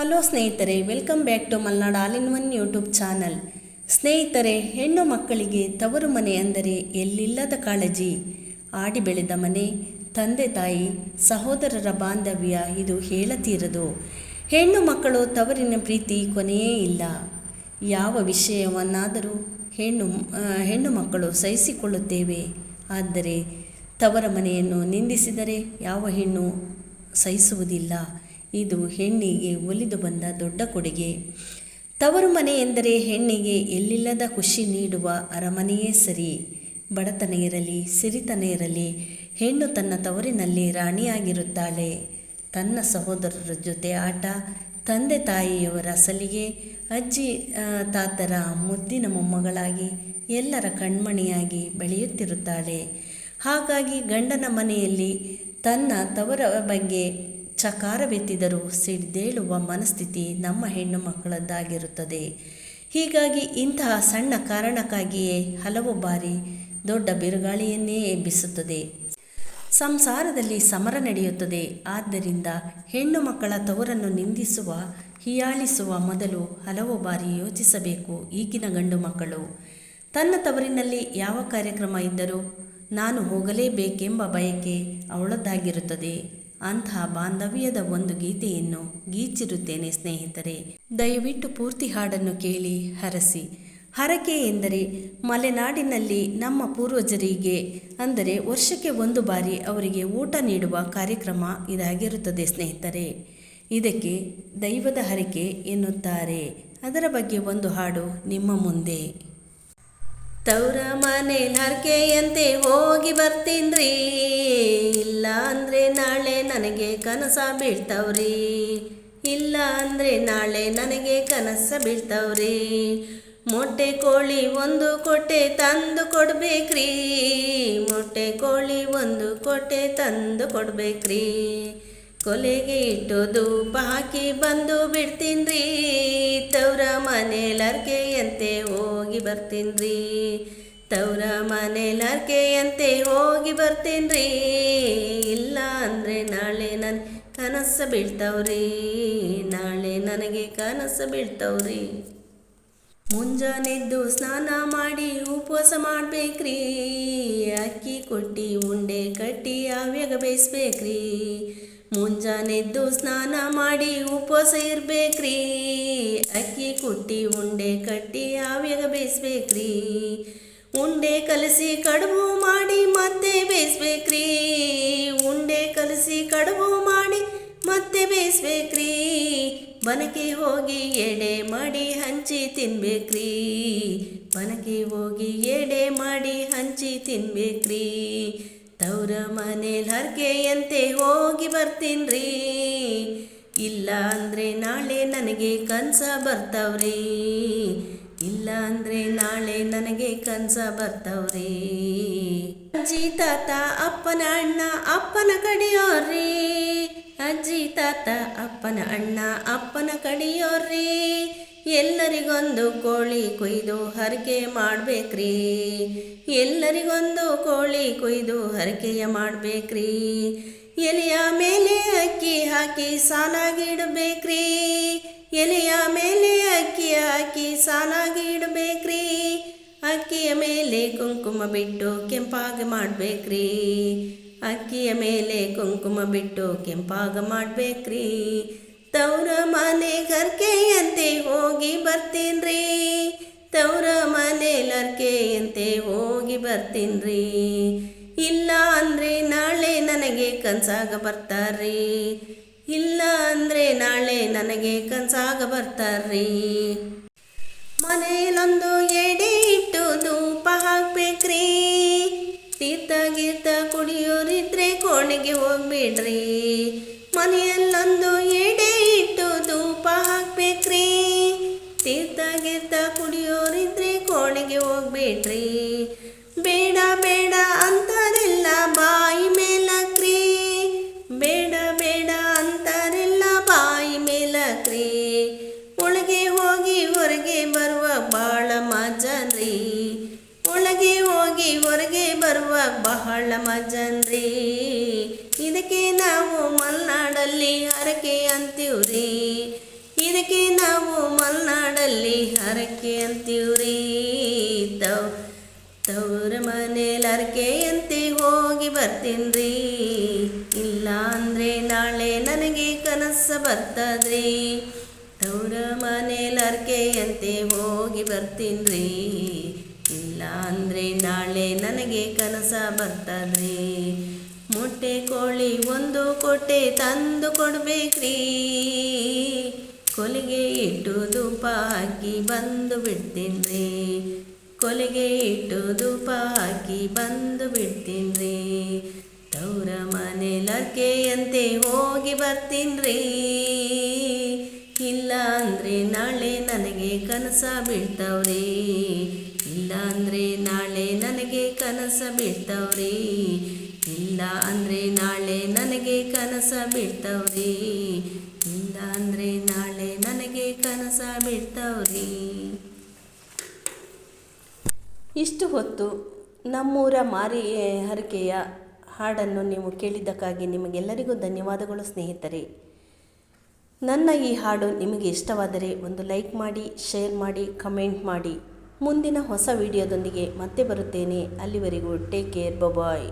Hello ಸ್ನೇಹಿತರೆ, welcome back to Malnad all in one YouTube channel. ಸ್ನೇಹಿತರೆ, ಹೆಣ್ಣು ಮಕ್ಕಳಿಗೆ ತವರು ಮನೆ ಅಂದರೆ ಎಲ್ಲಿಲ್ಲದ ಕಾಳಜಿ. ಆಡಿ ಬೆಳೆದ ಮನೆ, ತಂದೆ ತಾಯಿ, ಸಹೋದರರ ಬಾಂಧವ್ಯ ಇದು ಹೇಳತೀರದು. ಹೆಣ್ಣು ಮಕ್ಕಳು ತವರಿನ ಪ್ರೀತಿ ಕೊನೆಯೇ ಇಲ್ಲ. ಯಾವ ವಿಷಯವನ್ನಾದರೂ ಹೆಣ್ಣು ಮಕ್ಕಳು ಸಹಿಸಿಕೊಳ್ಳುತ್ತೇವೆ. ಆದರೆ ತವರ ಮನೆಯನ್ನು ನಿಂದಿಸಿದರೆ ಯಾವ ಹೆಣ್ಣು ಸಹಿಸುವುದಿಲ್ಲ. ಇದು ಹೆಣ್ಣಿಗೆ ಒಲಿದು ಬಂದ ದೊಡ್ಡ ಕೊಡುಗೆ. ತವರು ಮನೆ ಎಂದರೆ ಹೆಣ್ಣಿಗೆ ಎಲ್ಲಿಲ್ಲದ ಖುಷಿ ನೀಡುವ ಅರಮನೆಯೇ ಸರಿ. ಬಡತನ ಇರಲಿ, ಸಿರಿತನ ಇರಲಿ, ಹೆಣ್ಣು ತನ್ನ ತವರಿನಲ್ಲಿ ರಾಣಿಯಾಗಿರುತ್ತಾಳೆ. ತನ್ನ ಸಹೋದರರ ಜೊತೆ ಆಟ, ತಂದೆ ತಾಯಿಯವರ ಸಲಿಗೆ, ಅಜ್ಜಿ ತಾತರ ಮುದ್ದಿನ ಮೊಮ್ಮಗಳಾಗಿ ಎಲ್ಲರ ಕಣ್ಮಣಿಯಾಗಿ ಬೆಳೆಯುತ್ತಿರುತ್ತಾಳೆ. ಹಾಗಾಗಿ ಗಂಡನ ಮನೆಯಲ್ಲಿ ತನ್ನ ತವರ ಬಗ್ಗೆ ಚಕಾರವೆತ್ತಿದರೂ ಸಿಡಿದೇಳುವ ಮನಸ್ಥಿತಿ ನಮ್ಮ ಹೆಣ್ಣು ಮಕ್ಕಳದ್ದಾಗಿರುತ್ತದೆ. ಹೀಗಾಗಿ ಇಂತಹ ಸಣ್ಣ ಕಾರಣಕ್ಕಾಗಿಯೇ ಹಲವು ಬಾರಿ ದೊಡ್ಡ ಬಿರುಗಾಳಿಯನ್ನೇ ಎಬ್ಬಿಸುತ್ತದೆ. ಸಂಸಾರದಲ್ಲಿ ಸಮರ ನಡೆಯುತ್ತದೆ. ಆದ್ದರಿಂದ ಹೆಣ್ಣು ಮಕ್ಕಳ ತವರನ್ನು ನಿಂದಿಸುವ, ಹೀಯಾಳಿಸುವ ಮೊದಲು ಹಲವು ಬಾರಿ ಯೋಚಿಸಬೇಕು. ಈಗಿನ ಗಂಡು ಮಕ್ಕಳು ತನ್ನ ತವರಿನಲ್ಲಿ ಯಾವ ಕಾರ್ಯಕ್ರಮ ಇದ್ದರೂ ನಾನು ಹೋಗಲೇಬೇಕೆಂಬ ಬಯಕೆ ಅವಳದ್ದಾಗಿರುತ್ತದೆ. ಅಂತಹ ಬಾಂಧವ್ಯದ ಒಂದು ಗೀತೆಯನ್ನು ಗೀಚಿರುತ್ತೇನೆ ಸ್ನೇಹಿತರೆ. ದಯವಿಟ್ಟು ಪೂರ್ತಿ ಹಾಡನ್ನು ಕೇಳಿ ಹರಸಿ. ಹರಕೆ ಎಂದರೆ ಮಲೆನಾಡಿನಲ್ಲಿ ನಮ್ಮ ಪೂರ್ವಜರಿಗೆ ಅಂದರೆ ವರ್ಷಕ್ಕೆ ಒಂದು ಬಾರಿ ಅವರಿಗೆ ಊಟ ನೀಡುವ ಕಾರ್ಯಕ್ರಮ ಇದಾಗಿರುತ್ತದೆ ಸ್ನೇಹಿತರೆ. ಇದಕ್ಕೆ ದೈವದ ಹರಕೆ ಎನ್ನುತ್ತಾರೆ. ಅದರ ಬಗ್ಗೆ ಒಂದು ಹಾಡು ನಿಮ್ಮ ಮುಂದೆ. ತವ್ರ ಮನೇಲಿ ಹರಕೆಯಂತೆ ಹೋಗಿ ಬರ್ತೀನ್ರಿ, ಇಲ್ಲ ಅಂದರೆ ನಾಳೆ ನನಗೆ ಕನಸ ಬೀಳ್ತಾವ್ರಿ, ಇಲ್ಲ ಅಂದರೆ ನಾಳೆ ನನಗೆ ಕನಸ ಬೀಳ್ತಾವ್ರಿ. ಮೊಟ್ಟೆ ಕೋಳಿ ಒಂದು ಕೊಟ್ಟೆ ತಂದು ಕೊಡ್ಬೇಕ್ರಿ, ಮೊಟ್ಟೆ ಕೋಳಿ ಒಂದು ಕೊಟ್ಟೆ ತಂದು ಕೊಡ್ಬೇಕ್ರಿ. ಕೊಲೆಗೆ ಇಟ್ಟು ಧೂಪ ಹಾಕಿ ಬಂದು ಬಿಡ್ತೀನ್ರಿ, ತವ್ರ ಮನೇಲಿ ಹರಕೆಯಂತೆ ಹೋಗಿ ಬರ್ತೀನ್ರಿ, ತವ್ರ ಮನೇಲಿ ಹರಕೆಯಂತೆ ಹೋಗಿ ಬರ್ತೀನ್ರಿ, ಇಲ್ಲ ಅಂದರೆ ನಾಳೆ ನನ್ನ ಕನಸ ಬೀಳ್ತಾವ್ರಿ, ನಾಳೆ ನನಗೆ ಕನಸ ಬೀಳ್ತಾವ್ರಿ. ಮುಂಜಾನೆದ್ದು ಸ್ನಾನ ಮಾಡಿ ಉಪವಾಸ ಮಾಡ್ಬೇಕ್ರಿ, ಅಕ್ಕಿ ಕೊಟ್ಟಿ ಉಂಡೆ ಕಟ್ಟಿ ಆವ್ಯಾಗ ಬೇಯಿಸ್ಬೇಕ್ರಿ. ಮುಂಜಾನೆದ್ದು ಸ್ನಾನ ಮಾಡಿ ಉಪವಾಸ ಇರ್ಬೇಕ್ರಿ, ಅಕ್ಕಿ ಕೊಟ್ಟಿ ಉಂಡೆ ಕಟ್ಟಿ ಆವ್ಯಾಗ ಬೇಯಿಸ್ಬೇಕ್ರಿ. ಉಂಡೆ ಕಲಸಿ ಕಡುಬು ಮಾಡಿ ಮತ್ತೆ ಬೇಯಿಸ್ಬೇಕ್ರಿ, ಉಂಡೆ ಕಲಸಿ ಕಡುಬು ಮಾಡಿ ಮತ್ತೆ ಬೇಯಿಸ್ಬೇಕ್ರಿ. ಬನಕೆ ಹೋಗಿ ಎಡೆ ಮಾಡಿ ಹಂಚಿ ತಿನ್ಬೇಕ್ರಿ, ಬನಕೆ ಹೋಗಿ ಎಡೆ ಮಾಡಿ ಹಂಚಿ ತಿನ್ಬೇಕ್ರಿ. ತವ್ರ ಮನೇಲಿ ಹರಕೆಯಂತೆ ಹೋಗಿ ಬರ್ತೀನ್ರಿ, ಇಲ್ಲ ಅಂದರೆ ನಾಳೆ ನನಗೆ ಕನಸ ಬರ್ತಾವ್ರಿ, ಇಲ್ಲ ಅಂದರೆ ನಾಳೆ ನನಗೆ ಕನಸ ಬರ್ತಾವ್ರಿ. ಅಜ್ಜಿ ತಾತ ಅಪ್ಪನ ಅಣ್ಣ ಅಪ್ಪನ ಕಡಿಯೋರ್ರಿ, ಅಜ್ಜಿ ತಾತ ಅಪ್ಪನ ಅಣ್ಣ ಅಪ್ಪನ ಕಡಿಯೋರ್ರಿ. ಎಲ್ಲರಿಗೊಂದು ಕೋಳಿ ಕೊಯ್ದು ಹರಕೆ ಮಾಡ್ಬೇಕ್ರಿ, ಎಲ್ಲರಿಗೊಂದು ಕೋಳಿ ಕೊಯ್ದು ಹರಕೆಯ ಮಾಡ್ಬೇಕ್ರಿ. ಎಲೆಯ ಮೇಲೆ ಅಕ್ಕಿ ಹಾಕಿ ಸಾಲಾಗಿಡಬೇಕ್ರಿ, ಎಲೆಯ ಮೇಲೆ ಅಕ್ಕಿ ಹಾಕಿ ಸಾಲಾಗಿಡಬೇಕ್ರಿ. ಅಕ್ಕಿಯ ಮೇಲೆ ಕುಂಕುಮ ಬಿಟ್ಟು ಕೆಂಪಾಗ ಮಾಡ್ಬೇಕ್ರಿ, ಅಕ್ಕಿಯ ಮೇಲೆ ಕುಂಕುಮ ಬಿಟ್ಟು ಕೆಂಪಾಗ ಮಾಡ್ಬೇಕ್ರಿ. ತವ್ರ ಮನೆ ಹರಕೆಯಂತೆ ಹೋಗಿ ಬರ್ತೀನ್ರಿ, ತವ್ರ ಮನೇಲಿ ಹರಕೆಯಂತೆ ಹೋಗಿ ಬರ್ತೀನ್ರಿ, ಇಲ್ಲ ಅಂದರೆ ನಾಳೆ ನನಗೆ ಕನಸಾಗ ಬರ್ತಾರ್ರಿ, ಇಲ್ಲ ಅಂದರೆ ನಾಳೆ ನನಗೆ ಕನಸಾಗ ಬರ್ತಾರ್ರಿ. ಮನೆಯಲ್ಲೊಂದು ಎಡೆ ಇಟ್ಟು ಧೂಪ ಹಾಕ್ಬೇಕ್ರಿ, ತೀರ್ಥ ಗೀರ್ಥ ಕುಡಿಯೋರಿದ್ರೆ ಕೋಣೆಗೆ ಹೋಗ್ಬಿಡ್ರಿ. ಮನೆಯಲ್ಲೊಂದು ಎಡೆ ಇಟ್ಟು ಧೂಪ ಹಾಕ್ಬೇಕ್ರಿ, ತೀರ್ಥ ಗೀರ್ಥ ಕುಡಿಯೋರಿದ್ರೆ ಕೋಣೆಗೆ ಹೋಗ್ಬೇಡ್ರಿ. ಬೇಡ ಬೇಡ ಅಂತಾರೆಲ್ಲ ಬಾಯಿ ಮೇಲಕ್ರಿ, ಬೇಡ ಬೇಡ ಅಂತಾರೆಲ್ಲ ಬಾಯಿ ಮೇಲಕ್ರಿ. ಒಳಗೆ ಹೋಗಿ ಹೊರಗೆ ಬರುವ ಬಹಳ ಮಜನ್ರಿ, ಒಳಗೆ ಹೋಗಿ ಹೊರಗೆ ಬರುವ ಬಹಳ ಮಜನ್ರಿ. ಇದಕ್ಕೆ ನಾವು ಮಲೆನಾಡಲ್ಲಿ ಹರಕೆ ಅಂತೀವ್ರಿ, ಮನೆಯಲ್ಲಿ ಹರಕೆ ಅಂತೀವ್ರಿ. ತವ್ರ ಮನೇಲಿ ಹರಕೆ ಅಂತೆ ಹೋಗಿ ಬರ್ತೀನ್ರಿ. ಇಲ್ಲ ಅಂದರೆ ನಾಳೆ ನನಗೆ ಕನಸು ಬರ್ತದ್ರಿ. ತವ್ರ ಮನೇಲಿ ಹರಕೆ ಅಂತೆ ಹೋಗಿ ಬರ್ತೀನ್ರಿ. ಇಲ್ಲ ಅಂದರೆ ನಾಳೆ ನನಗೆ ಕನಸು ಬರ್ತದ್ರಿ. ಮೊಟ್ಟೆ ಕೋಳಿ ಒಂದು ಕೊಟ್ಟೆ ತಂದು ಕೊಡ್ಬೇಕ್ರಿ. ಕೊಲಿಗೆ ಇಟ್ಟು ಧೂಪ ಹಾಕಿ ಬಂದು ಬಿಡ್ತೀನ್ರಿ. ಕೊಲಿಗೆ ಇಟ್ಟು ಧೂಪ ಹಾಕಿ ಬಂದು ಬಿಡ್ತೀನ್ರಿ. ತವ್ರ ಮನೇಲಿ ಹರಕೆಯಂತೆ ಹೋಗಿ ಬರ್ತೀನ್ರಿ. ಇಲ್ಲ ಅಂದರೆ ನಾಳೆ ನನಗೆ ಕನಸು ಬೀಳ್ತಾವ್ರಿ. ಇಲ್ಲ ಅಂದರೆ ನಾಳೆ ನನಗೆ ಕನಸು ಬೀಳ್ತಾವ್ರಿ. ಇಲ್ಲ ಅಂದರೆ ನಾಳೆ ನನಗೆ ಕನಸು ಬೀಳ್ತಾವ್ರಿ. ಇಲ್ಲ ಅಂದರೆ ನಾಳೆ ನನಗೆ ಕನಸು ಬೀಳ್ತಾವ್ರಿ. ಇಷ್ಟು ಹೊತ್ತು ನಮ್ಮೂರ ಮಾರಿ ಹರಕೆಯ ಹಾಡನ್ನು ನೀವು ಕೇಳಿದ್ದಕ್ಕಾಗಿ ನಿಮಗೆಲ್ಲರಿಗೂ ಧನ್ಯವಾದಗಳು ಸ್ನೇಹಿತರೆ. ನನ್ನ ಈ ಹಾಡು ನಿಮಗೆ ಇಷ್ಟವಾದರೆ ಒಂದು ಲೈಕ್ ಮಾಡಿ, ಶೇರ್ ಮಾಡಿ, ಕಮೆಂಟ್ ಮಾಡಿ. ಮುಂದಿನ ಹೊಸ ವಿಡಿಯೋದೊಂದಿಗೆ ಮತ್ತೆ ಬರುತ್ತೇನೆ. ಅಲ್ಲಿವರೆಗೂ ಟೇಕ್ ಕೇರ್, ಬಾಯ್.